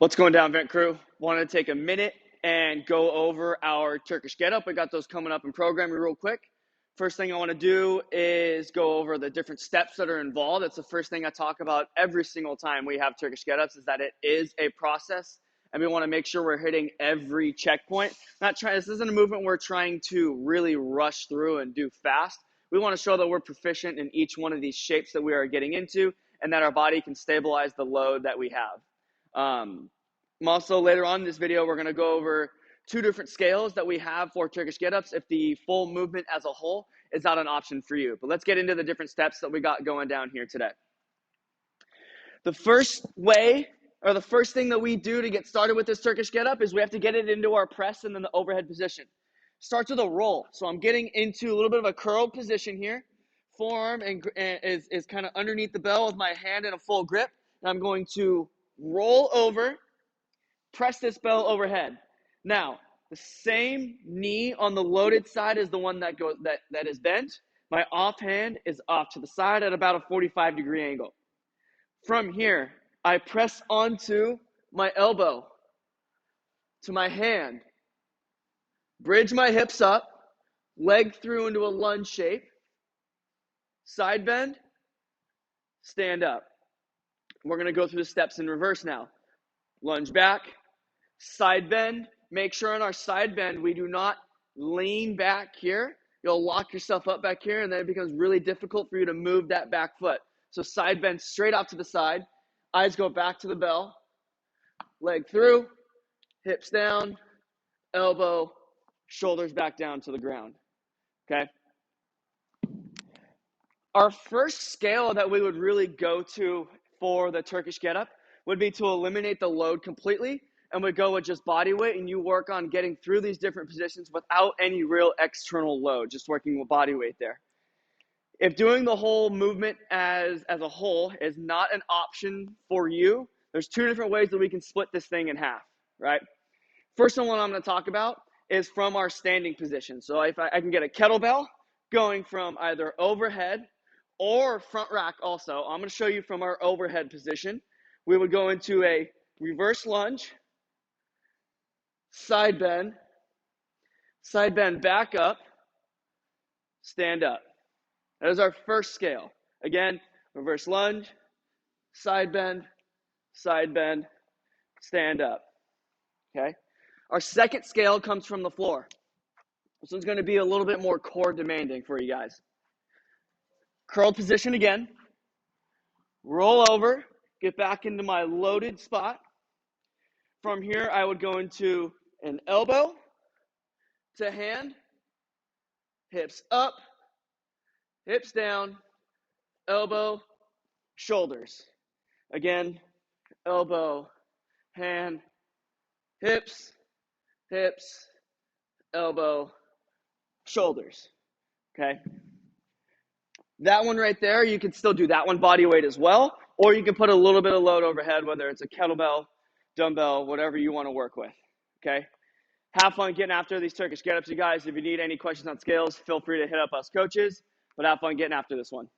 What's going down, Vent Crew? Wanted to take a minute and go over our Turkish Get Up. We got those coming up in programming real quick. First thing I want to do is go over the different steps that are involved. It's the first thing I talk about every single time we have Turkish Get Ups, is that it is a process, and we want to make sure we're hitting every checkpoint. This isn't a movement we're trying to really rush through and do fast. We want to show that we're proficient in each one of these shapes that we are getting into, and that our body can stabilize the load that we have. Also, later on in this video, we're going to go over two different scales that we have for Turkish Get-Ups if the full movement as a whole is not an option for you. But let's get into the different steps that we got going down here today. The first way, or the first thing that we do to get started with this Turkish Get-Up is we have to get it into our press and then the overhead position. Starts with a roll. So I'm getting into a little bit of a curled position here. Forearm is kind of underneath the bell with my hand in a full grip. And I'm going to roll over, press this bell overhead. Now, the same knee on the loaded side is the one that is bent. My offhand is off to the side at about a 45-degree angle. From here, I press onto my elbow to my hand, bridge my hips up, leg through into a lunge shape, side bend, stand up. We're going to go through the steps in reverse now. Lunge back, side bend. Make sure on our side bend we do not lean back here. You'll lock yourself up back here, and then it becomes really difficult for you to move that back foot. So side bend straight out to the side. Eyes go back to the bell. Leg through, hips down, elbow, shoulders back down to the ground. Okay? Our first scale that we would really go to for the Turkish Get-Up would be to eliminate the load completely, and we go with just body weight, and you work on getting through these different positions without any real external load, just working with body weight there. If doing the whole movement as a whole is not an option for you, there's two different ways that we can split this thing in half, right? First one I'm going to talk about is from our standing position. So if I can get a kettlebell going from either overhead or front rack also. I'm going to show you from our overhead position. We would go into a reverse lunge, side bend back up, stand up. That is our first scale. Again, reverse lunge, side bend, stand up. Okay? Our second scale comes from the floor. This one's going to be a little bit more core demanding for you guys. Curled position again. Roll over, get back into my loaded spot. From here, I would go into an elbow to hand, hips up, hips down, elbow, shoulders. Again, elbow, hand, hips, elbow, shoulders. Okay? That one right there, you can still do that one body weight as well, or you can put a little bit of load overhead, whether it's a kettlebell, dumbbell, whatever you want to work with. Okay? Have fun getting after these Turkish Get-Ups, you guys. If you need any questions on scales, feel free to hit up us coaches, but have fun getting after this one.